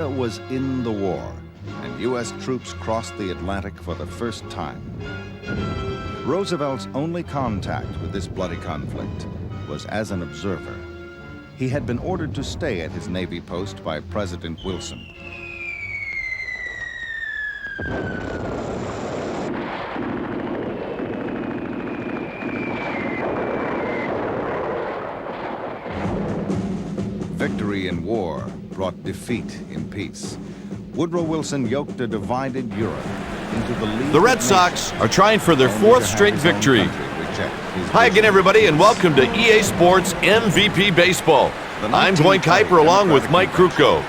was in the war, and U.S. troops crossed the Atlantic for the first time. Roosevelt's only contact with this bloody conflict was as an observer. He had been ordered to stay at his Navy post by President Wilson. Victory in war brought defeat in peace. Woodrow Wilson yoked a divided Europe into the lead. The Red Sox are trying for their fourth straight victory. Hi again, everybody, and welcome to EA Sports MVP Baseball. I'm Dwayne Kuiper along with Mike Krukow.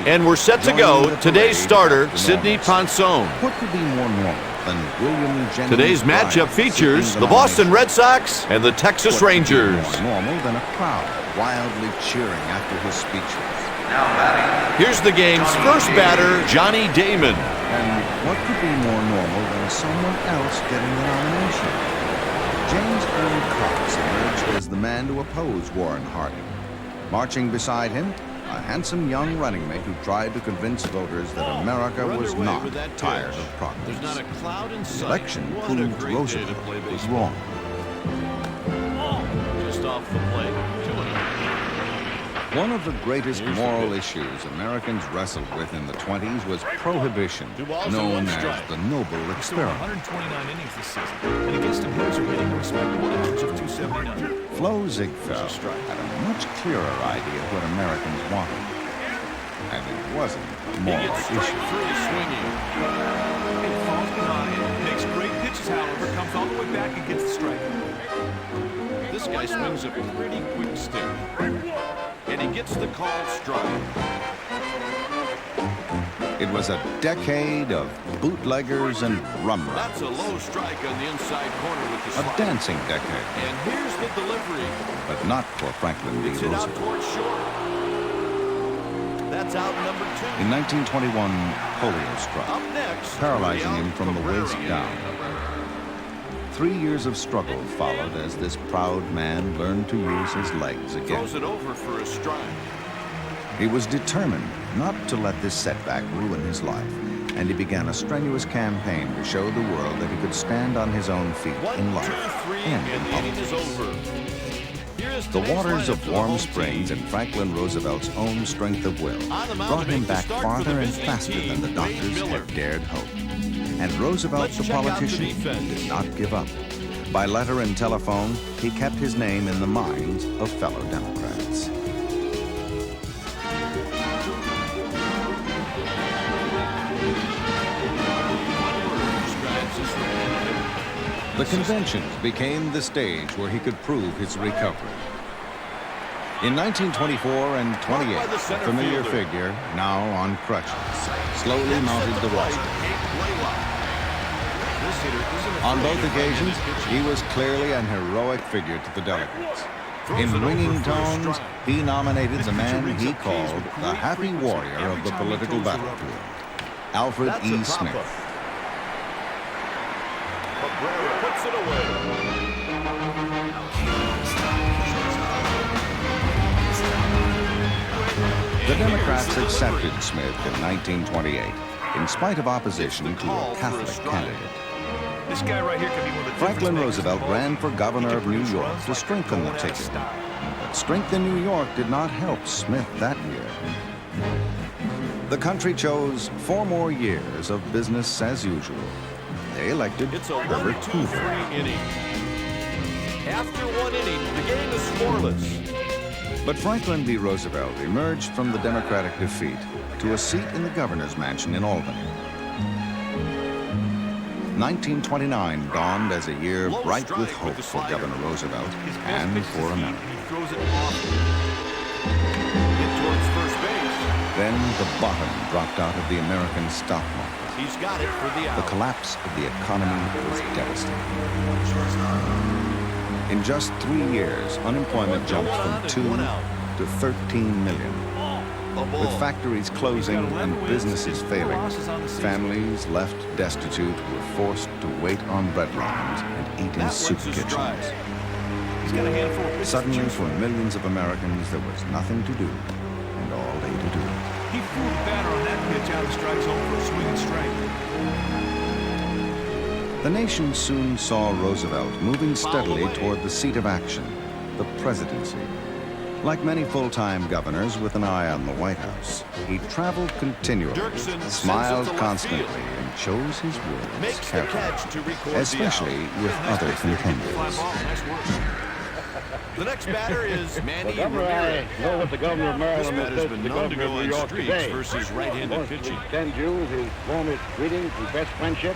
And we're set to go. Today's starter, Sidney Ponson. What could be more normal than William Jennings? Today's matchup features the Boston Red Sox and the Texas Rangers. More normal than a crowd wildly cheering after his speeches. Here's the game's first batter, Johnny Damon. And what could be more normal than someone else getting the nomination? James Earl Cox emerged as the man to oppose Warren Harding. Marching beside him, a handsome young running mate who tried to convince voters that America was not tired of progress. The election proved Roosevelt was wrong. Just off the plate. One of the greatest moral issues Americans wrestled with in the 20s was prohibition, known as the Noble Experiment. 129 innings this season, and against him, hitters are hitting a respectable average of 279. Flo Ziegfeld had a much clearer idea of what Americans wanted, and it wasn't a moral issue. It falls behind, makes great pitches, however, comes all the way back and gets the strike. This guy swings a pretty quick stick. And he gets the call strike. It was a decade of bootleggers and rum runs. That's a low strike on the inside corner with the slide. A dancing decade. And here's the delivery. But not for Franklin D. It's hit out Roosevelt. towards short. That's out number 2. In 1921, polio struck, Up next, paralyzing him from the waist down. 3 years of struggle followed as this proud man learned to use his legs again. Throws it over for a strike. He was determined not to let this setback ruin his life, and he began a strenuous campaign to show the world that he could stand on his own feet in life and in politics. The waters of Warm Springs and Franklin Roosevelt's own strength of will brought him back farther and faster than the doctors had dared hope. And Roosevelt, the politician, did not give up. By letter and telephone, he kept his name in the minds of fellow Democrats. The conventions became the stage where he could prove his recovery. In 1924 and 28, a familiar figure, now on crutches, slowly mounted the roster. On both occasions, he was clearly an heroic figure to the delegates. In ringing tones, he nominated the man he called the happy warrior of the political battlefield, Alfred E. Smith. Puts it away. The Democrats accepted Smith in 1928, in spite of opposition to a Catholic candidate. This guy right here could be one of the Franklin Roosevelt ran for governor of New York to strengthen the ticket. But strength in New York did not help Smith that year. The country chose 4 more years of business as usual. They elected Herbert Hoover. Inning. After 1 inning, the game is scoreless. But Franklin D. Roosevelt emerged from the Democratic defeat to a seat in the governor's mansion in Albany. 1929 dawned as a year bright with hope for Governor Roosevelt and for America. Then the bottom dropped out of the American stock market. He's got it for the out. The collapse of the economy was devastating. In just 3 years, unemployment jumped from 2 to 13 million. With factories closing and businesses failing, families left destitute were forced to wait on breadlines and eat in soup kitchens. Suddenly, for millions of Americans, there was nothing to do and all they to do. now the strike zone for a swing and strike. The nation soon saw Roosevelt moving steadily toward the seat of action, the presidency. Like many full-time governors with an eye on the White House, he traveled continually, smiled constantly, and chose his words carefully, especially with other contenders. The next batter is Manny Governor, Ramirez. I know what the governor of This Maryland batter's said been to the known to governor go of New on York streaks today. versus right-handed Wants to pitching. extend you his warmest greetings and best friendship,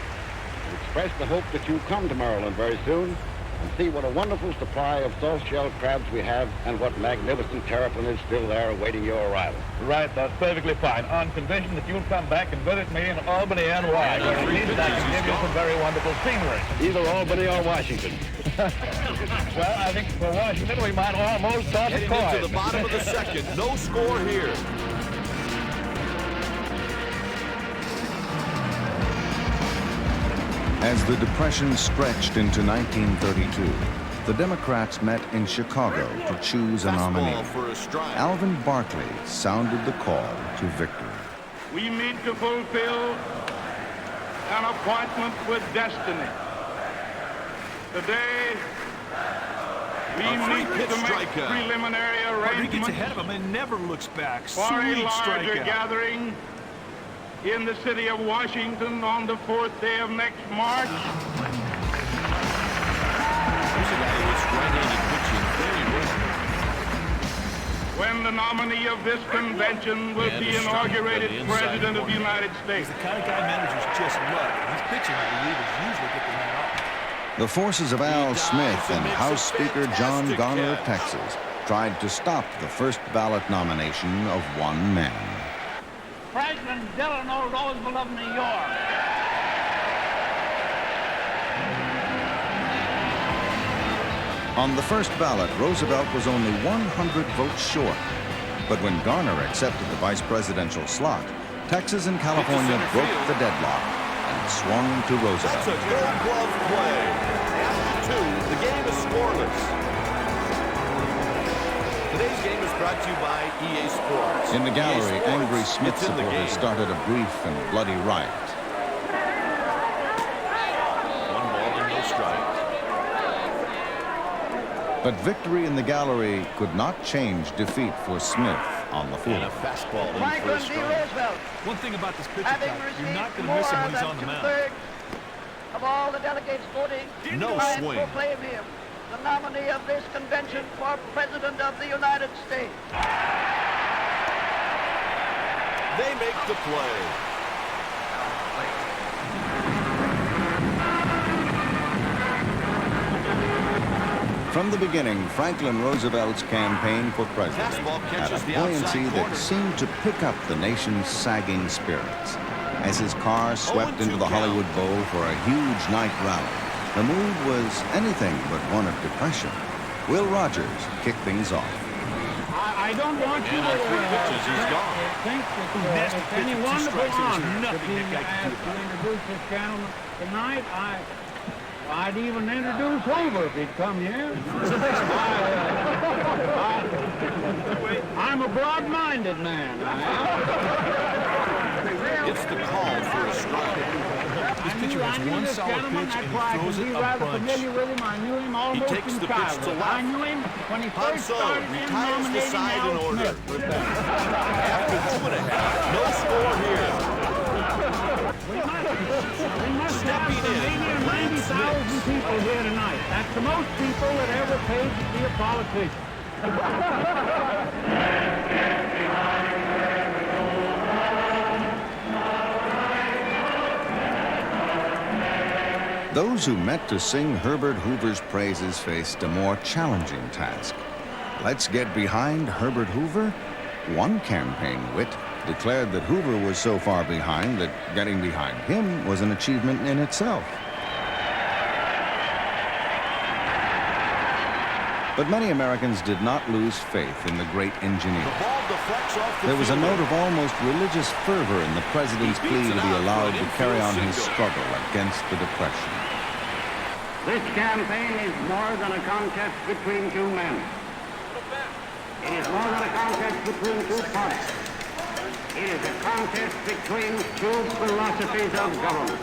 and express the hope that you come to Maryland very soon and see what a wonderful supply of soft-shell crabs we have and what magnificent terrapin is still there awaiting your arrival. Right, that's perfectly fine, on condition that you'll come back and visit me in Albany and where at least I can give you some very wonderful scenery. Either Albany or Washington. Well, I think for Washington we might almost toss a Heading coin. into the bottom of the second. No score here. As the Depression stretched into 1932, the Democrats met in Chicago to choose a nominee. Fastball for a strike. Alvin Barkley sounded the call to victory. We meet to fulfill an appointment with destiny. Today, we A meet free pitch to make strikeout. preliminary He gets arrangements ahead of him and never looks back. for a Sweet larger strikeout. gathering in the city of Washington on the 4th day of next March. Here's a guy who was right-handed pitching very well. When the nominee of this convention will And be a strike on inaugurated the inside President of the corner. United States. He's the kind of guy managers just love. His pitching relievers usually get the man off. The forces of Al Smith and House Speaker John Garner of Texas tried to stop the first ballot nomination of one man. Franklin Delano Roosevelt of New York. On the first ballot, Roosevelt was only 100 votes short. But when Garner accepted the vice presidential slot, Texas and California broke the deadlock and swung to That's a Roosevelt. gold glove play. After 2, the game is scoreless. Today's game is brought to you by EA Sports. In the gallery, EA Sports, angry Smith it's in the supporters game. started a brief and bloody riot. 1 ball and no strikes. But victory in the gallery could not change defeat for Smith on the And a field. fastball in for a Franklin D. strike. Roosevelt, One thing about this pitcher, having you're received not going to more miss him when he's than on the mound. two-thirds of all the delegates voting, No I swing. proclaim him the nominee of this convention for President of the United States. They make the play. From the beginning, Franklin Roosevelt's campaign for president Fastball had catches a the buoyancy outside that corner. seemed to pick up the nation's sagging spirits. As his car swept 0-2 into the count. Hollywood Bowl for a huge night rally, the mood was anything but one of depression. Will Rogers kicked things off. I don't want you And to on 3 pitches, he's gone. think that Nasty it's pitch any with 2 wonderful strikes. There's honor nothing to be that guy can do asked to about it. introduce this gentleman tonight. I'd even introduce Hoover if he'd come here. I'm a broad-minded man. I am. It's the call for a strike. This pitcher has one this solid gentleman, pitch that's and why I he throws can it be a rather bunch. familiar with him. I knew him almost takes in the pitch to childhood. left. I knew him when he first Hanso started in retires the nominating side in Al order. Smith with them. After 2.5, no score here. We must have Stepping some in, 80 or 90,000 people here tonight. That's the most people that ever paid to be a politician. Those who met to sing Herbert Hoover's praises faced a more challenging task. Let's get behind Herbert Hoover? One campaign wit declared that Hoover was so far behind that getting behind him was an achievement in itself. But many Americans did not lose faith in the great engineer. The ball deflects off the There was a fielder. note of almost religious fervor in the president's He plea beats to it be out for allowed an to carry infield on his single. struggle against the Depression. This campaign is more than a contest between two men. It is more than a contest between two parties. It is a contest between two philosophies of government.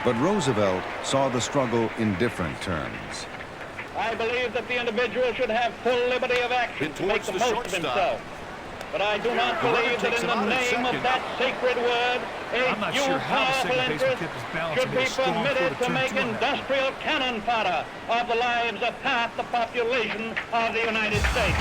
But Roosevelt saw the struggle in different terms. I believe that the individual should have full liberty of action to make the most of himself. But I do not believe that in the name of that sacred word, a few powerful interests should be permitted to make industrial cannon fodder of the lives of half the population of the United States.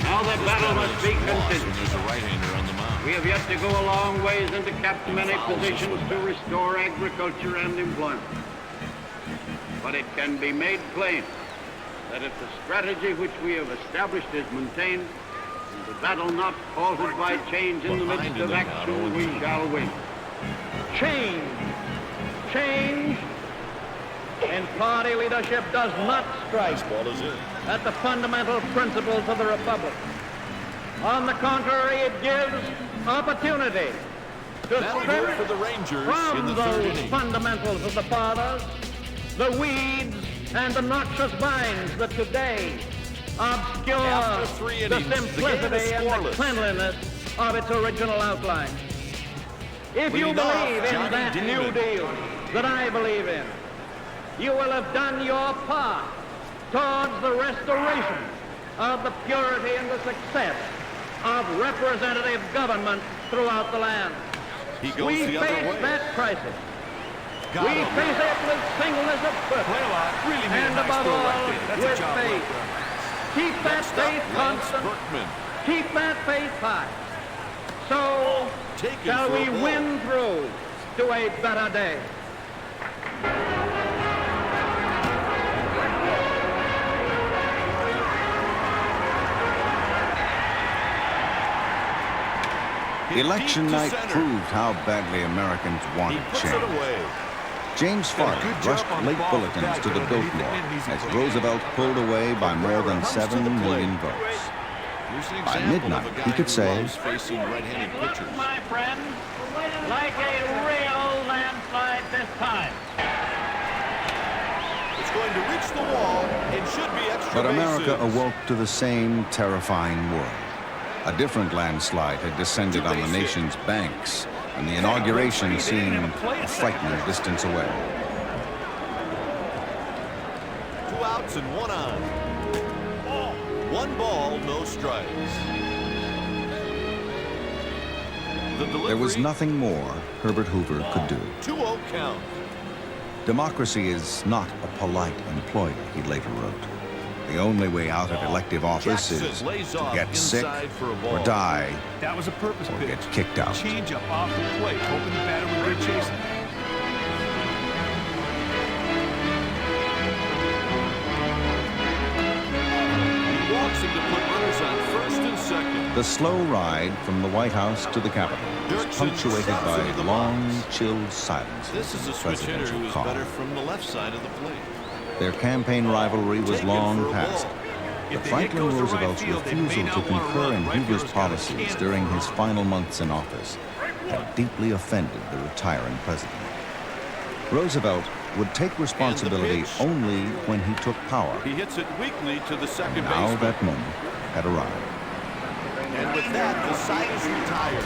Now the battle must be continued. There's a right-hander on the mound. We have yet to go a long ways and to capture many positions to restore agriculture and employment. But it can be made plain that if the strategy which we have established is maintained, and the battle not halted by change in the midst of action, we shall win. Change. Change in party leadership does not strike at the fundamental principles of the Republic. On the contrary, it gives opportunity to strip for the Rangers from in the third those inning. fundamentals of the fathers the weeds and the noxious vines that today obscure After 3 the innings, the simplicity game is and the scoreless. cleanliness of its original outline. If you Lead off, believe in Johnny that Damon. New Deal that I believe in, you will have done your part towards the restoration of the purity and the success of representative government throughout the land. He goes We the other face way. that crisis. Got We him. face it with singleness of purpose, and above all, with faith. Keep that faith constant. Berkman. Keep that faith high. So Taken shall for a we ball. win through to a better day. Election Deep to night center. proved how badly Americans He wanted puts it change. away. James Farley rushed late bulletins to the Biltmore as Roosevelt pulled away by more than 7 million votes. Here's an By example midnight, of a guy he could who say, loves facing right-handed It looks, pitchers. my friend, like a real landslide this time. It's going to reach the wall. It should be extra But America bases. awoke to the same terrifying world. A different landslide had descended on the nation's banks, and the inauguration seemed a frightening distance away. 2 outs and 1 on. 1 ball, no strikes. The There was delivery, nothing more Herbert Hoover could do. 2-0 count. Democracy is not a polite employer, he later wrote. The only way out of elective office Jackson is lays to off get sick inside for a or ball. die That was a purpose or pitch. get kicked out. Change up off the plate, hoping the batter would be chasing. He walks him to put runners on first and second. The slow ride from the White House to the Capitol was Dirksen punctuated stops by into the long, box. chilled silence. This is a switch hitter Presidential who is calm. better from the left side of the plate. Their campaign rivalry was Taken long for a past. ball. But Franklin Roosevelt's refusal to concur in Hoover's policies during his final months in office had deeply offended the retiring president. Roosevelt would take responsibility pitch. only when he took power. He hits it weakly to the second Now baseman. that moment had arrived. And with that, the side is retired.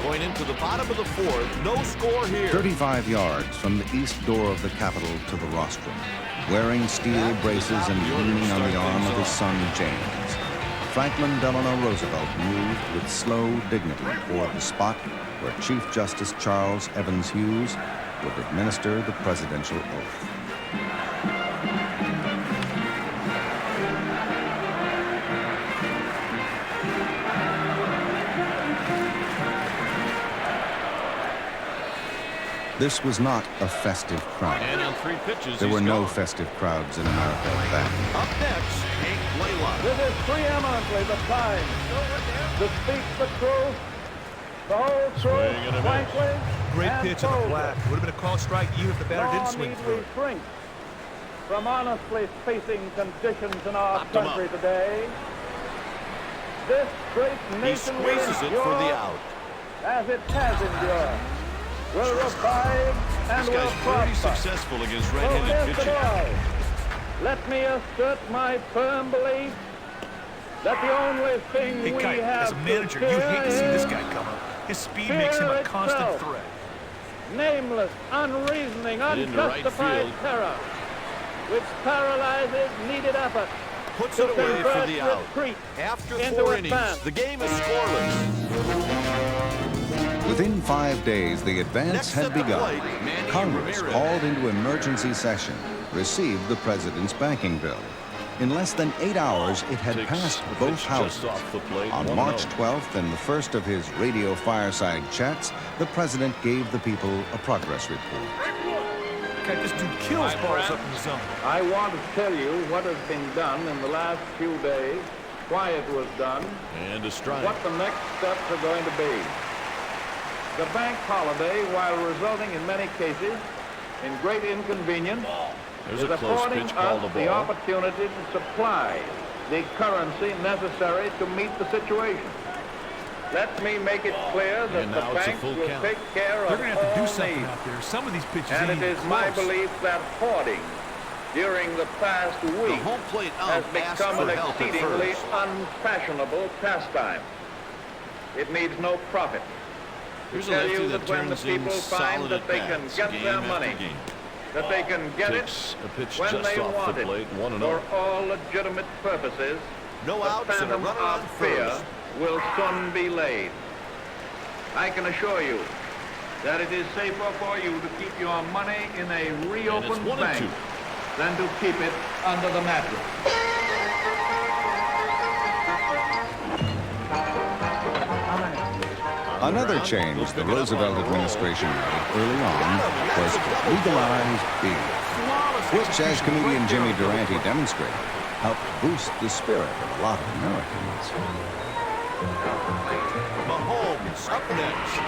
Going into the bottom of the 4th, no score here. 35 yards from the east door of the Capitol to the rostrum, wearing steel braces and leaning on the arm of his son James, Franklin Delano Roosevelt moved with slow dignity toward the spot where Chief Justice Charles Evans Hughes would administer the presidential oath. This was not a festive crowd. And on 3 pitches, There he's were no gone. festive crowds in America then. Up next, Hank Blaylock. This is preeminently the time to speak the truth, the whole Swing and a truth, miss. frankly, Great and pitch on the boldly. flat. Would have been a called strike even if the batter didn't Nor swing need through we it. shrink from honestly facing conditions in our Popped him country up. today. This great He nation will squeezes it for endure the out. as it has endured. will revive and This will guy's very prosper. successful against So right-handed first of pitching. all, let me assert my firm belief that the only thing Hey, we Kite, have as a manager, to you fear hate to see this is guy come up. His speed makes him a fear constant itself. threat. Nameless, unreasoning, Into right unjustified field. terror, which paralyzes needed effort. Puts to it away for convert the out. retreat After into 4 innings, advance. the game is scoreless. Within 5 days, the advance Next had at the begun. plate, Manny Congress Ramirez. called into emergency session, received the president's banking bill. In less than 8 hours, it had Takes passed the both pitch houses. just off the plate, On 1-0. March 12th, in the first of his radio fireside chats, the president gave the people a progress report. Kite, this dude kills balls up in the zone. I want to tell you what has been done in the last few days, why it was done, And a strike. what the next steps are going to be. The bank holiday, while resulting in many cases in great inconvenience, There's is a close affording pitch called us a the ball. opportunity to supply the currency necessary to meet the situation. Let me make it clear that And the now it's a banks full will count. take care They're of going to have to all do something needs. out there. Some of these pitches And ain't it is even my close. belief that hoarding during the past The week home plate has ump asked become for an help at exceedingly first. unfashionable pastime. It needs no profit. Here's a tell lefty you that that when the turns in people find solid that at they can bats, get game their after money, game. that they can get it Takes a pitch when just they off want the it plate, 1-0. for all legitimate purposes, No the outs and a phantom runner on of fear first. will soon be laid. I can assure you that it is safer for you to keep your money in a reopened 1-2. bank than to keep it under the mattress. Another change the Roosevelt administration made early on was to legalize beer, which, as comedian Jimmy Durante demonstrated, helped boost the spirit of a lot of Americans. Mahomes up next.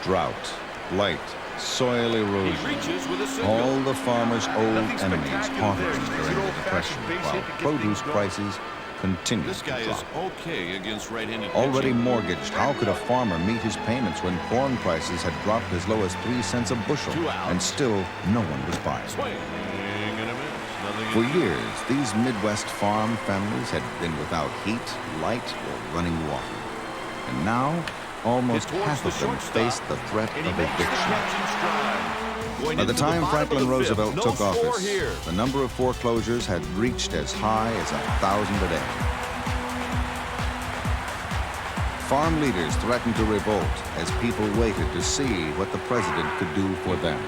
Drought, blight, soil He erosion. reaches with a single. All the farmers' old Nothing enemies spectacular haunted there, them just during your the old-fashioned Depression, base while hit to get produce things going. prices continued This to guy is drop. okay against right-handed Already pitching. mortgaged, how could a farmer meet his payments when corn prices had dropped as low as 3 cents a bushel, 2 outs. and still no one was buying? Swing and a miss. Nothing For in deep. years, these Midwest farm families had been without heat, light, or running water. And now, almost Hit towards half the of them shortstop, faced the threat and he of makes the eviction. catch in stride. Going By the into time bottom of Franklin the fifth, Roosevelt no took score office, here. the number of foreclosures had reached as high as 1,000 a day. Farm leaders threatened to revolt as people waited to see what the president could do for them.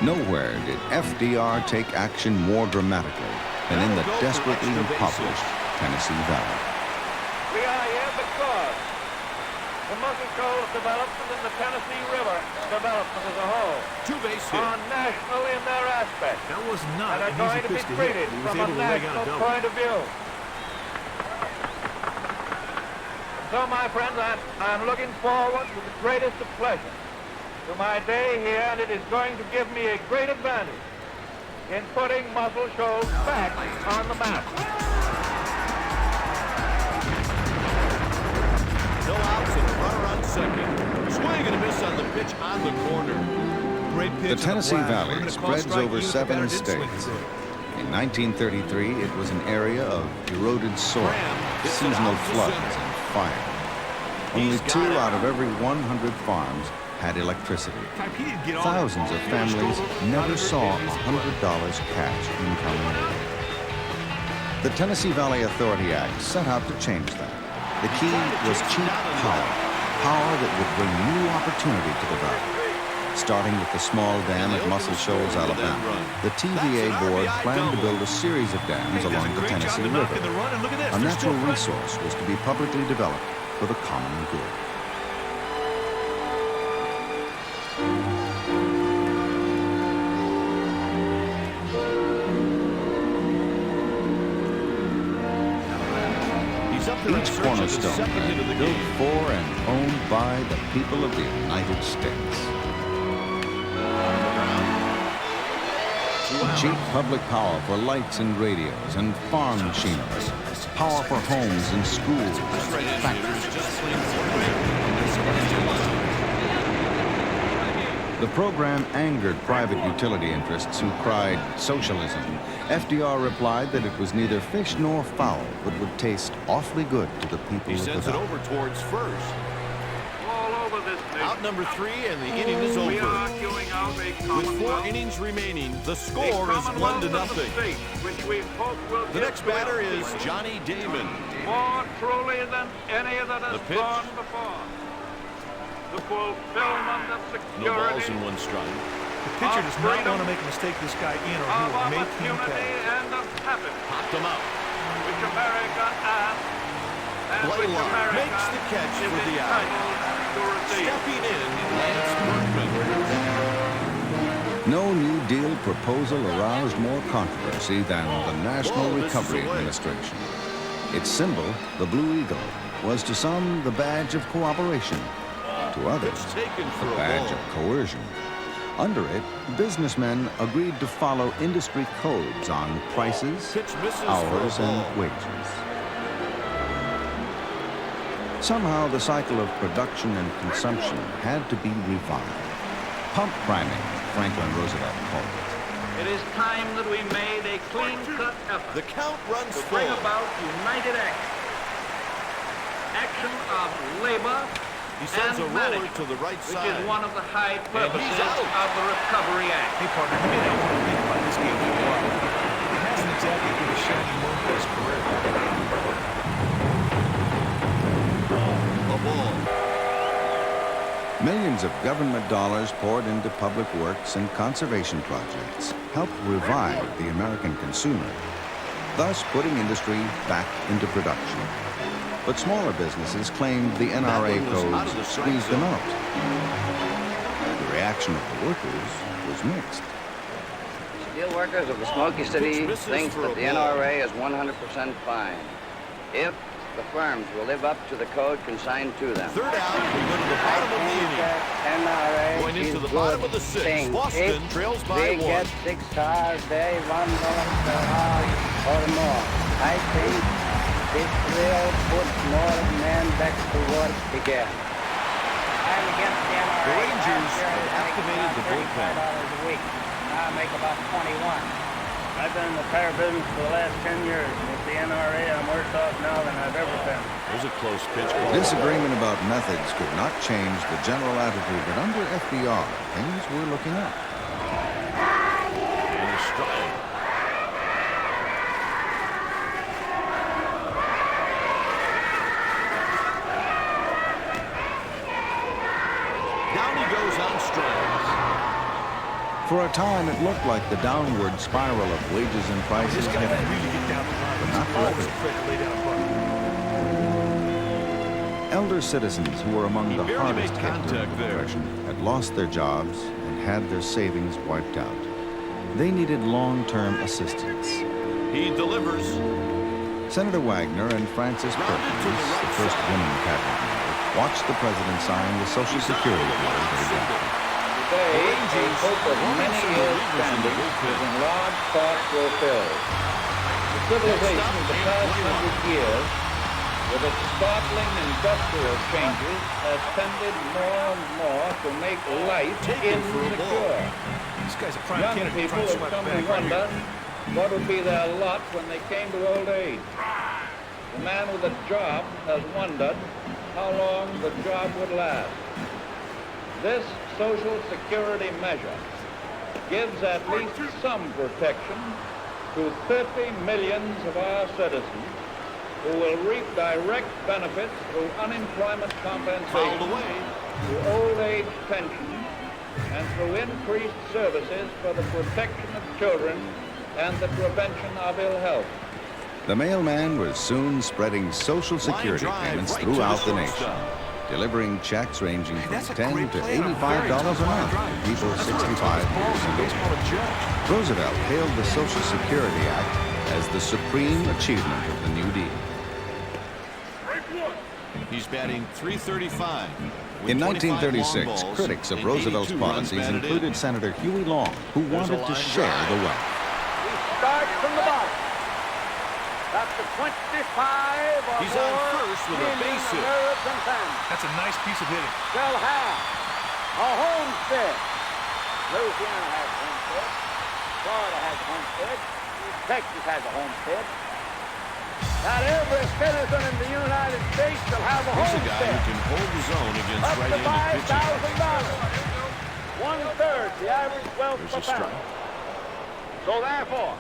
Nowhere did FDR take action more dramatically than in the That'll go for desperately extra bases. impoverished Tennessee Valley. We are here because the Muscle Shoals development and the Tennessee River development as a whole Two-base hit. are national in their aspect That was not and are an going easy to be pitch to hit. treated He was from a able to leg out a national double. point of view. So, my friends, I'm looking forward with the greatest of pleasure to my day here, and it is going to give me a great advantage in putting Muscle Shoals back on the map. No outs and a runner on second. Swing and a miss on the pitch on the corner. Great pitch The on Tennessee blast. Valley We're gonna call spreads strike over even if the 7 batter didn't swing states. today. In 1933, it was an area of eroded soil, Graham hits it seasonal out to floods, center. and fire. Only He's got 2 it. out of every 100 farms had electricity. Type, he didn't get all Thousands of that. families never Out saw of their $100 cash incoming. The Tennessee Valley Authority Act set out to change that. The key was cheap power, power that would bring new opportunity to the valley. Starting with the small dam at Muscle Shoals, Alabama, the TVA board planned to build a series of dams He does along a the great job Tennessee to knock in the River. run, and look at this. A They're still natural fighting. resource was to be publicly developed for the common good. He's up each cornerstone built for and owned by the people of the United States. Cheap public power for lights and radios and farm machinery. Power for homes and schools, factories. The program angered private utility interests who cried socialism. FDR replied that it was neither fish nor fowl, but would taste awfully good to the people He of the sends it valley. over towards first. All over this nation. Out number 3, and the inning is We over. are doing out a With 4 commonwealth. innings remaining, the A score is commonwealth 1-0. of the state, which we hope will The get next to batter its is peak Johnny Damon. more truly than any that has The pitch. gone before. The fulfillment of No balls security, in 1 strike. The pitcher does not want to make a mistake this guy in, or he of will make him opportunity, pay. and of happiness, Popped him out. which America asks, and which Blaylock America makes the catch is for the out. entitled to receive. Stepping in, Lance Berkman. No New Deal proposal aroused more controversy than the National Whoa, this is Recovery away. Administration. Its symbol, the Blue Eagle, was to some the badge of cooperation, to others It's taken for the a badge ball. of coercion. Under it, businessmen agreed to follow industry codes on prices, Pitch misses for a hours, ball. and wages. Somehow, the cycle of production and consumption had to be revived. Pump priming, Franklin Roosevelt called it. It is time that we made a clean-cut effort The count runs to full. bring about united action. Action of labor He sends a and roller management, to the right which side. is one of the high purposes out. of the Recovery Act. Hey, partner, you may not want to think about this game for a while. It hasn't exactly been a shining moment in his career. A ball. Millions of government dollars poured into public works and conservation projects helped revive the American consumer, thus putting industry back into production. But smaller businesses claimed the NRA That one was out of the codes strike squeezed them zone. out. The reaction of the workers was mixed. Steel workers of the Smoky City misses think for that a the ball. NRA is 100% fine if the firms will live up to the code consigned to them. Third out, we go to the bottom of the inning. NRA Going into is the good bottom of the 6th. thing. Boston If trails by they 1. get 6 hours a day, $1 per hour or more. I think this will put more men back to work again. I'm against the NRA. The Rangers Last year, I have was activated the making bullpen. about $35 a week. Now I make about 21. I've been in the tire business for the last 10 years. And with the NRA, I'm worse off now than I've ever been. There's a close pitch ball. Disagreement about methods could not change the general attitude that under FDR, things were looking up. And a strike. Down he goes on strikes. For a time, it looked like the downward spiral of wages and prices This guy had can ended. really get down the line. But not He's always forever. afraid to lay down bucket. Elder citizens who were among He the barely hardest made hit during contact the there. Depression had lost their jobs and had their savings wiped out. They needed long-term assistance. He delivers. Senator Wagner and Frances Perkins, the first woman cabinet member, watched the president sign the Social Security bill that he got. Today, a hope of many years standing is in large part fulfilled. The civilization of the past 100 years, with its startling industrial changes, has tended more and more to make life Taken for a ball. insecure. This guy's a prime Young candidate people trying to have swipe come the to bag right wonder here. what would be their lot when they came to old age. The man with a job has wondered how long the job would last. This Social Security measure gives at least some protection to 30 millions of our citizens who will reap direct benefits through unemployment Fouled compensation, away. through old age pensions, and through increased services for the protection of children and the prevention of ill health. The mailman was soon spreading Social Security drive payments right to the throughout the nation, shortstop. delivering checks ranging from That's a $10 great to play on a very $85 a tough line month drive. for people That's one of the 65 toughest balls years in and baseball older. to judge. Roosevelt hailed the Social Security Act as the supreme achievement of the New Deal. He's batting .335. In 1936, critics of Roosevelt's policies included Senator Huey Long, who wanted to share the wealth. He starts from the bottom. That's the 25 or He's on first with a base hit. That's a nice piece of hitting. They'll have a homestead. Louisiana has a homestead. Florida has a homestead. Texas has a homestead. Not every citizen in the United States will have a He's a guy homestead. who can hold his own against Up to right-handed pitching. $5,000. 1/3 the average wealth There's per a strike. family. So therefore,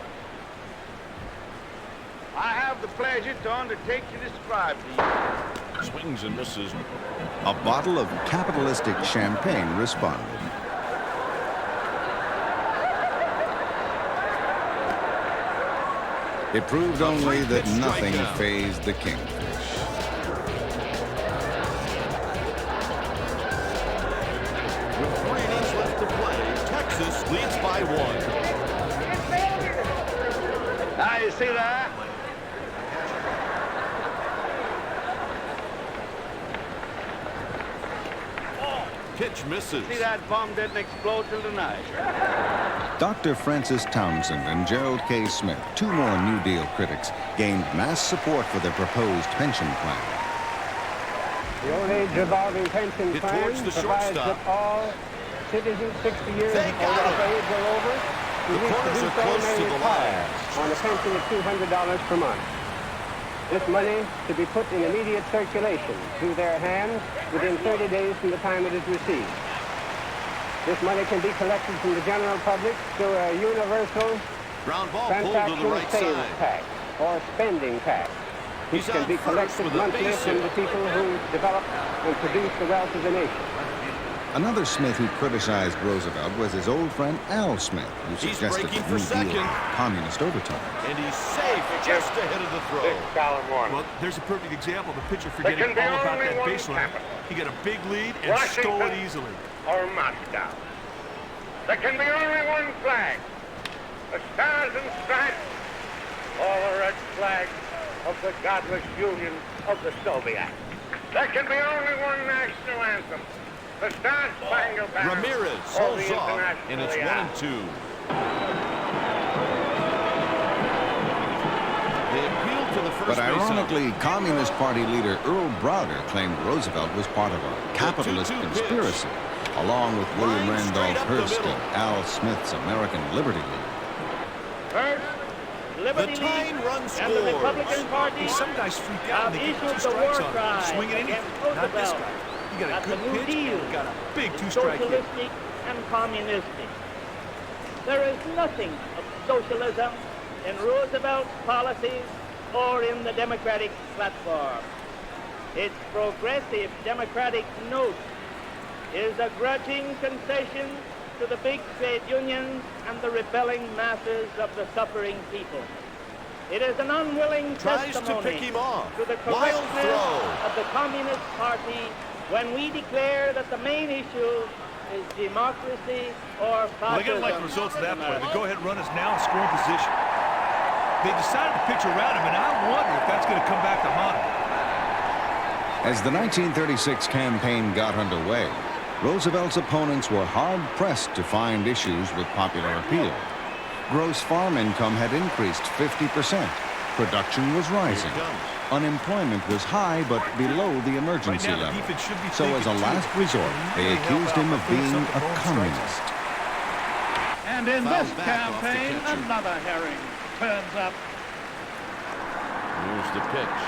I have the pleasure to undertake to describe to you. Swings and misses. A bottle of capitalistic champagne responded. It proved only that nothing fazed the Kingfish. With 3 innings left to play, Texas leads by 1. Now you see that? Pitch misses. See that bomb didn't explode till tonight. Dr. Francis Townsend and Gerald K. Smith, 2 more New Deal critics, gained mass support for their proposed pension plan. The old age revolving pension Hit plan towards the provides shortstop. that all citizens 60 years They of got it. age or over who The wish to corners do are so close may to the retire line. on a pension of $200 per month. This money to be put in immediate circulation through their hands within 30 days from the time it is received. This money can be collected from the general public through a universal Ground ball pulled to the transaction right sales side. tax or spending tax, which He's can on be first collected with a monthly base from hit. the people who develop and produce the wealth of the nation. Another Smith who criticized Roosevelt was his old friend Al Smith, who He's suggested breaking New for Deal second. communist overtones. And he's safe just ahead of the throw. Well, there's a perfect example of the pitcher forgetting be all about only that one baseline. capital. He got a big lead and stole it Washington. easily. Or Moscow. There can be only one flag. The stars and stripes, or the red flag of the godless Union of the Soviets. There can be only one national anthem. The Star Spangled Banner. Ramirez or holds the off, and it's International 1-2. They appealed to the first But base ump. ironically, Communist Party leader Earl Browder claimed Roosevelt was part of a capitalist 2-2 conspiracy, along with William Line straight Randolph up the Hearst middle. and Al Smith's American Liberty League. First, Liberty The tying League run and the scores. Republican Party Some guys freak out have when they get 2 issued the strikes war on cry him. Swing at anything. against Not this Roosevelt. guy. He got a That's good the New pitch Deal. and got a big It's 2-strike hit. socialistic and communistic. There is nothing of socialism in Roosevelt's policies or in the Democratic platform. Its progressive Democratic note is a grudging concession to the big trade unions and the rebelling masses of the suffering people. It is an unwilling Tries to testimony pick him off. to the Wild correctness throw. of the Communist Party when we declare that the main issue is democracy or fascism. Well, they got to like the results of that play. The go-ahead run is now in scoring position. They decided to pitch around him, and I wonder if that's going to come back to haunt him. As the 1936 campaign got underway, Roosevelt's opponents were hard-pressed to find issues with popular appeal. Gross farm income had increased 50%. Production was rising. Unemployment was high, but below the emergency Right now, the level. defense should be So as a thinking, last too. resort, they Really accused help him out of by putting being something a on strikes. communist. And in Foul this back off the campaign, catcher. another herring turns up. Here's the pitch.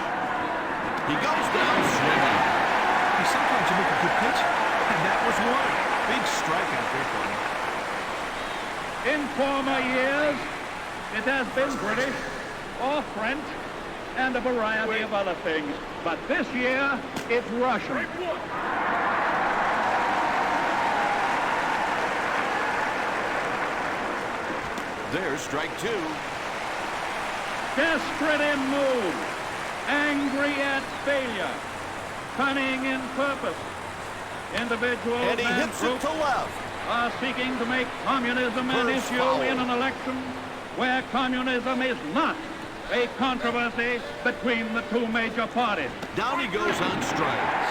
He goes down swinging. Hey, sometimes you make a good pitch, and that was one. Big strikeout there for him. In former years, it has been British or French and a variety of other things. But this year, it's Russian. There's strike 2. Desperate in mood, angry at failure, cunning in purpose. Individuals And he and hits it groups to left. are seeking to make communism an First issue foul. in an election where communism is not a controversy between the two major parties. Down he goes on strikes.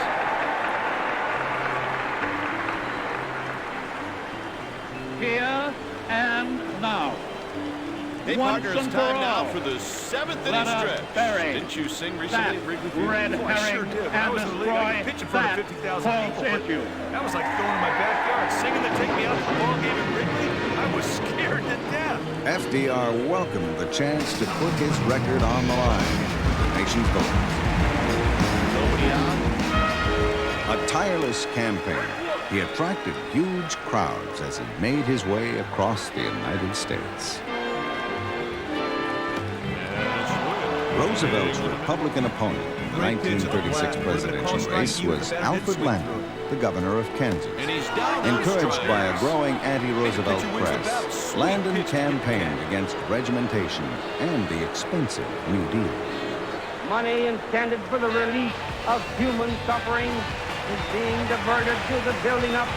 Here and now. Hey, partner, it's time now for the 7th inning stretch. Didn't you sing recently at Wrigley Field? Red I sure herring did. and I was in the league. I could pitch in front of 50,000 people. issue. That was like throwing in my backyard. Singing to take me out to the ball game at Wrigley, I was scared to death. FDR welcomed the chance to put his record on the line with the nation's voters. Nobody out. A tireless campaign, he attracted huge crowds as he made his way across the United States. Roosevelt's Republican opponent in the 1936 presidential race was Alfred Landon, the governor of Kansas. Encouraged by a growing anti-Roosevelt press, Landon campaigned against regimentation and the expensive New Deal. Money intended for the relief of human suffering is being diverted to the building up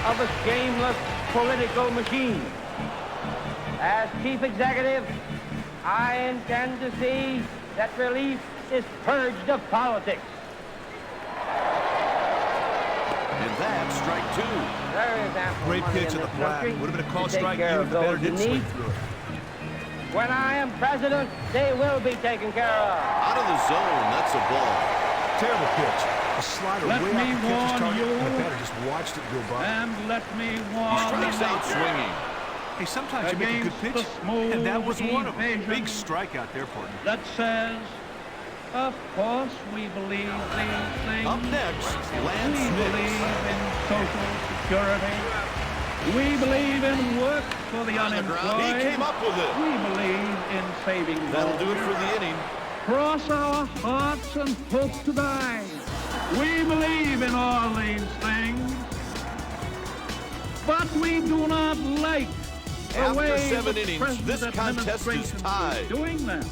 of a shameless political machine. As chief executive, I intend to see that relief is purged of politics. And that's strike two. There is ample Great money pitch in of the this flat. country Would have been a call to take strike care even of if the batter those didn't in swing need. through it. When I am president, they will be taken care of. Out of the zone, that's a ball. Terrible pitch. A slider Let way me off the pitcher's warn target, you. and the batter just watched it go by. And let me He warn strikes out swinging. Hey, sometimes you make a good Against pitch, the smooth and that was one of them. evasion Big strikeout there, partner. that says, of course we believe these things. Up next, Lance We believe Smith. in social security. We believe in work for the On the ground, he unemployed. came up with it. We believe in saving That'll do it lives. for the inning. Cross our hearts and hope to die. We believe in all these things. But we do not like the After way 7 the innings, present this contest is administration tied. is doing them.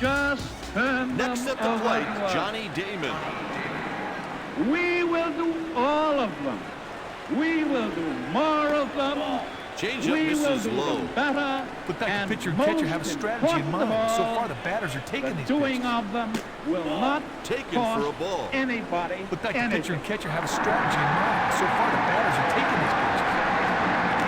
Just turn Next them at the over plate, to us. Johnny Damon. We will do all of them. We will do more of them. Changeup We will misses do low. them better. But that and pitcher and catcher have a most strategy in important mind. of So all, far, the batters are taking the these doing pitches. of them will not Taken cost for a ball. anybody But that anything. pitcher and catcher have a strategy in mind. So far, the batters are taking these pitches.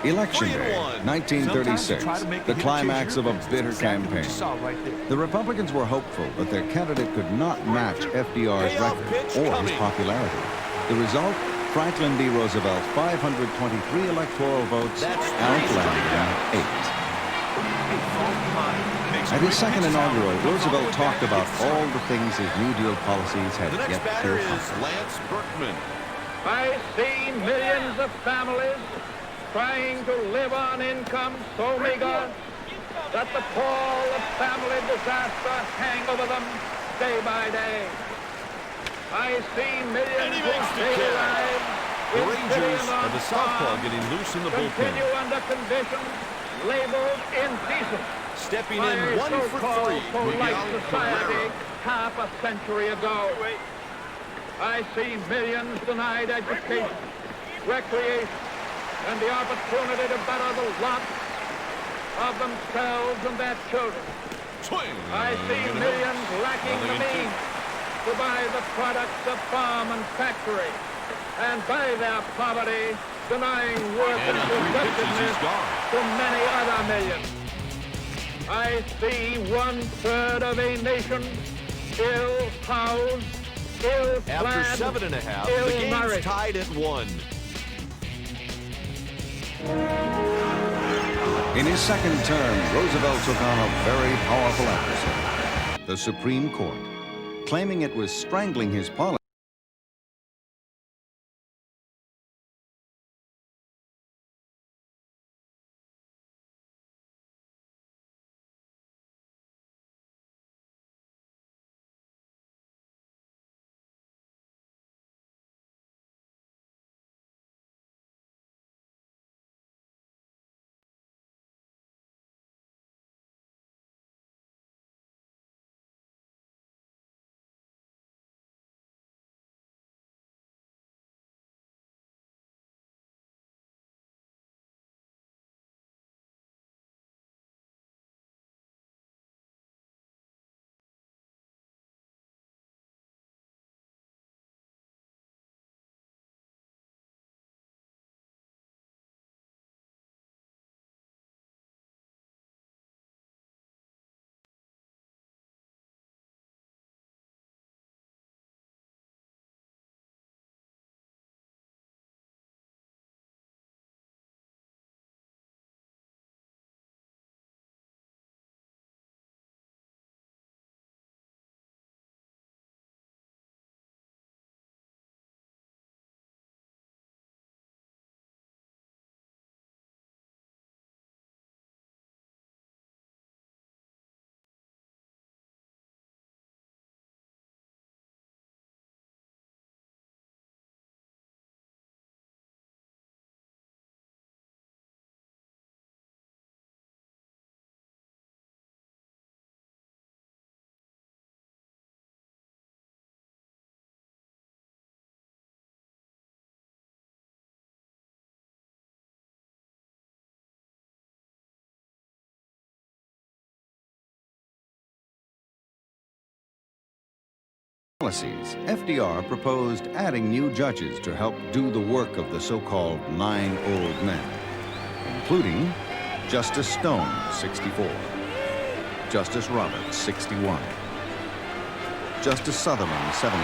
Election 3-1. Day, Sometimes you 1936, try to make the hit or climax chase of your a pitch. bitter That's exactly what campaign. you saw right there. The Republicans were hopeful that their candidate could not match FDR's Payoff record pitch or his coming. popularity. The result, Franklin D. Roosevelt, 523 electoral votes, That's Alf three Landon, 8. Makes At his great second pitches out of inaugural, it. Comes all the Roosevelt way back talked and about gets all second. the things his New Deal policies had The next yet to batter is accomplish. Lance Berkman. I see millions of families trying to live on income so meager that the pall of family disaster hang over them day by day. I see And millions he whose makes the daily catch. lives The in Rangers cities and on the Southpaw farms getting loose in the bullpen. continue under conditions labeled indecent Stepping by in a 1 for so-called 3, polite Miguel society Cabrera. half a century ago. I see millions denied education, recreation, and the opportunity to better the lot of themselves and their children. Swing. I see And a millions hit. lacking the Nothing in means to buy the products of farm and factory, and by their poverty, denying work And and on 3 pitches, productiveness he's gone. to many other millions. I see 1/3 of a nation ill-housed, ill-clad, After 7 and a half, the game's ill-nourished. tied at 1. In his second term, Roosevelt took on a very powerful adversary, the Supreme Court, claiming it was strangling his policy. policies, FDR proposed adding new judges to help do the work of the so-called 9 old men, including Justice Stone, 64, Justice Roberts, 61, Justice Sutherland, 73,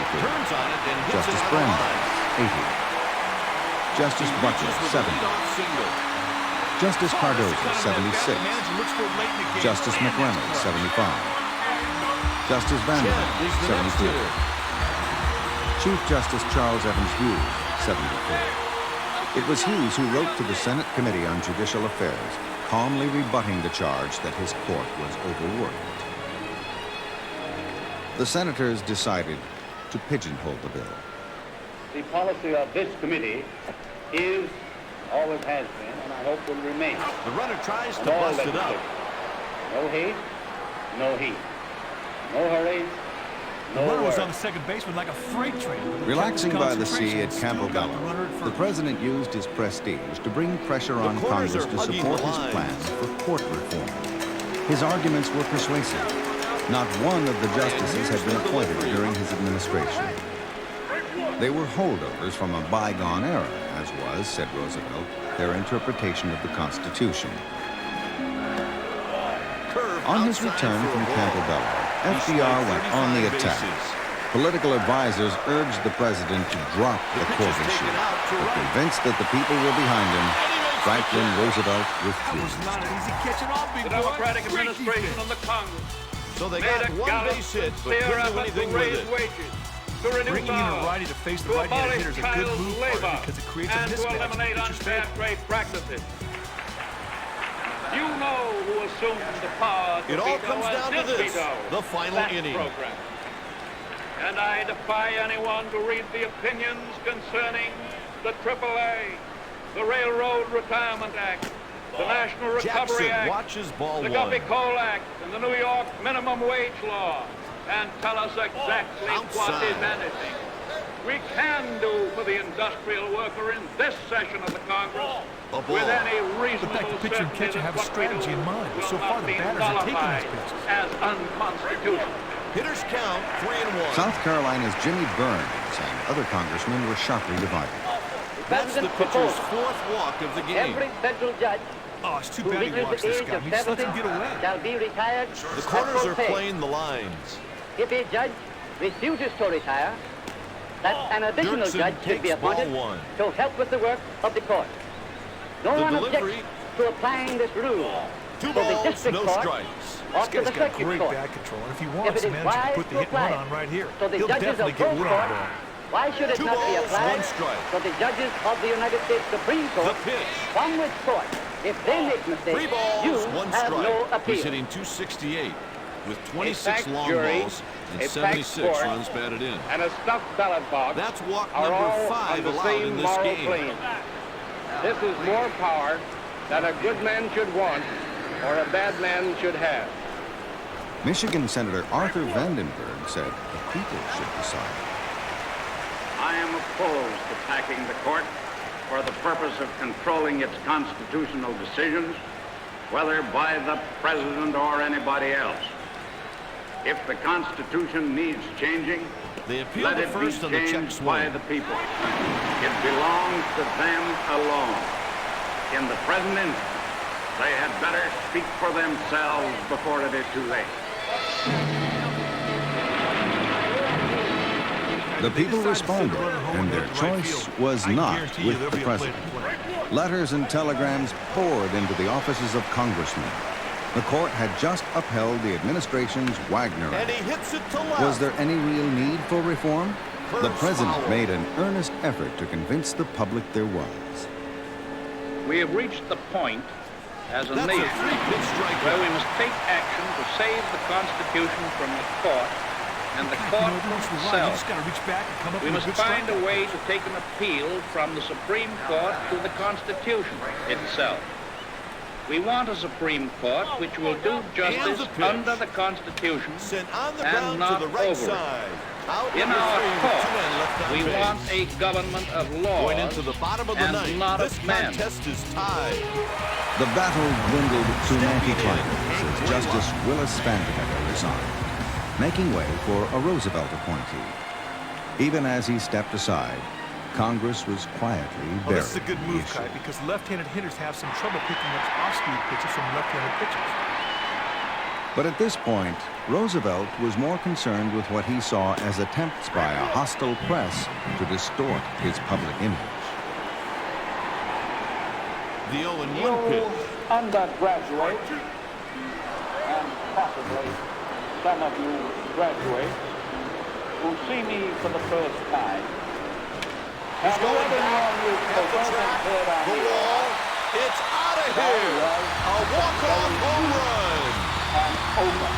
Justice Brandon, 80, Justice Butler, 70, Justice Cardozo, 76, Justice McReynolds, 75, Justice Vanderbilt, 72, Chief Justice Charles Evans Hughes, 74. It was Hughes who wrote to the Senate Committee on Judicial Affairs, calmly rebutting the charge that his court was overworked. The senators decided to pigeonhole the bill. The policy of this committee is, always has been, and I hope will remain. The runner tries to bust it up. No haste, no heat. No hurry, The runner was on the second baseman like a freight train. Relaxing by the sea at Campobello, the president used his prestige to bring pressure on Congress to support his plans for court reform. His arguments were persuasive. Not one of the justices had been appointed during his administration. They were holdovers from a bygone era, as was, said Roosevelt, their interpretation of the Constitution. On his return from Campobello, FDR went on the attack. Political advisors urged the president to drop the court issue, but convinced that the people were behind him, Franklin Roosevelt refused. The Democratic administration of the Congress So they got one base hit, but couldn't do anything with it. Bringing in a righty to face the right-handed hitter is a good move for him because it creates a mismatch in the pitcher's favor. trade practices. You know who assumed the power to It all veto comes and down to did this, veto the final that inning. program. And I defy anyone to read the opinions concerning the AAA, the Railroad Retirement Act, the National Recovery Jackson Act, watches ball the one. Guppy Coal Act, and the New York Minimum Wage Law, and tell us exactly what, Outside. if anything, we can do for the industrial worker in this session of the Congress A ball. with any The reasonable fact the pitcher and certainty catcher that have a what we strategy do in mind, but will so far not the be batters are taking nullified these pitches. as unconstitutional. Hitters count 3-1. South Carolina's Jimmy Burns and other congressmen were sharply divided. That's the pitcher's fourth walk of the game. Every federal judge Oh, it's too who bad he reaches walks the this age guy. of He just lets 70 him get away. shall be retired The at corners full are pay. playing the lines. If a judge refuses to retire, that an additional Dirksen judge should be takes ball appointed one. to help with the work of the court. No The one delivery. objects to applying this rule Two to the balls, district no court strikes. or This to the guy's got circuit great court. bat control, and if he If wants, it the is manager can wise put the to hit and run apply on right here. so the He'll judges definitely of get both rid of the courts, ball. why should it Two not be balls, applied one strike. to the judges of the United States Supreme Court, The pitch. from which court, if they make mistakes, 3 balls, you 1 have strike. no appeal. He's hitting .268 with 26 packed long jury, balls and a packed 76 court, runs batted in. And a stuffed ballot box That's walk are number all 5 on the allowed same in this moral game. plane. This is more power than a good man should want or a bad man should have. Michigan Senator Arthur Vandenberg said the people should decide. I am opposed to packing the court for the purpose of controlling its constitutional decisions, whether by the president or anybody else. If the Constitution needs changing, They appeal let to it be first on the check changed by swing. the people. It belongs to them alone. In the present instance, they had better speak for themselves before it is too late. The people responded, and their choice was not with the president. Letters and telegrams poured into the offices of congressmen. The court had just upheld the administration's Wagner And Act. he hits it to left. Was there any real need for reform? The Curves president foul. made an earnest effort to convince the public there was. We have reached the point as a That's a nation 3-pitch strike. where we must take action to save the Constitution from the court and the court Every once in a while, you itself. just got to reach back and come up We with a must good find strike. a way to take an appeal from the Supreme Court to the Constitution itself. We want a Supreme Court which will do justice the pitch. under the Constitution Sent on the and ground to not the right over it. side. Out In number our 3 with court. 2 men left on We base. want a government of laws Going into the bottom of the and ninth. not This of men. contest is tied. The battle dwindled to an Stepping in, anticlimax Hank as Justice Willis Vanderbilt resigned, making way for a Roosevelt appointee. Even as he stepped aside, Congress was quietly Oh, this is a burying good the move, issue. Kai, because left-handed hitters have some trouble picking up off-speed pitches from left-handed pitchers. But at this point, Roosevelt was more concerned with what he saw as attempts by a hostile press to distort his public image. The 0-1 You pitch. undergraduates, and possibly some of you graduates who see me for the first time, have read in your newspapers and heard on The wall. It's out of here. A walk-off home run. and over.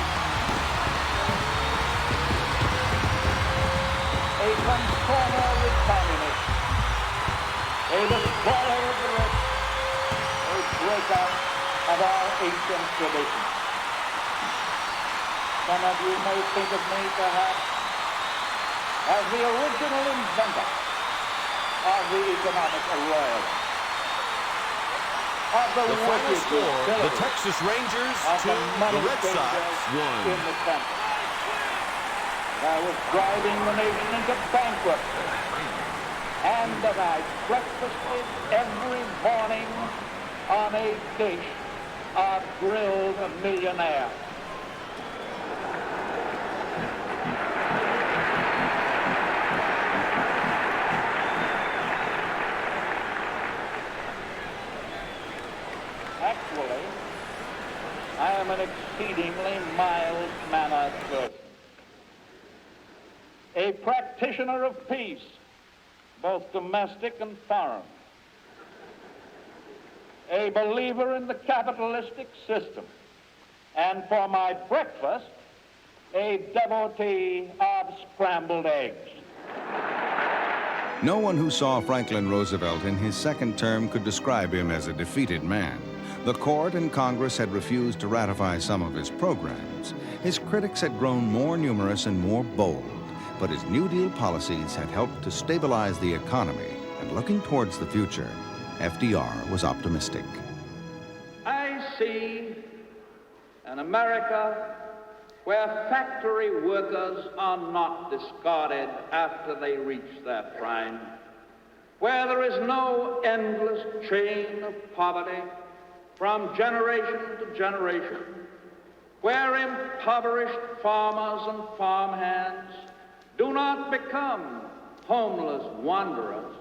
A transformer with communists, a destroyer of the rich, a breakout of our ancient traditions. Some of you may think of me, perhaps, as the original inventor of the economic royalty. Of the final score, the utility Texas Rangers of 2, the money the Red Sox changers 1. in the country. I was driving the nation into bankruptcy, and that I breakfasted every morning on a dish of grilled millionaire. Actually, I am an exceedingly mild-mannered person, a practitioner of peace, both domestic and foreign, a believer in the capitalistic system, and for my breakfast, a devotee of scrambled eggs. No one who saw Franklin Roosevelt in his second term could describe him as a defeated man. The court and Congress had refused to ratify some of his programs. His critics had grown more numerous and more bold, but his New Deal policies had helped to stabilize the economy. And looking towards the future, FDR was optimistic. I see an America where factory workers are not discarded after they reach their prime, where there is no endless chain of poverty from generation to generation, where impoverished farmers and farmhands do not become homeless wanderers.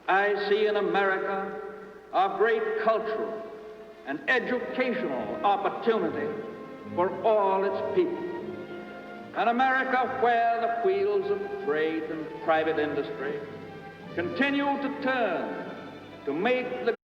I see an America of great cultural and educational opportunity for all its people. An America where the wheels of trade and private industry continue to turn to make the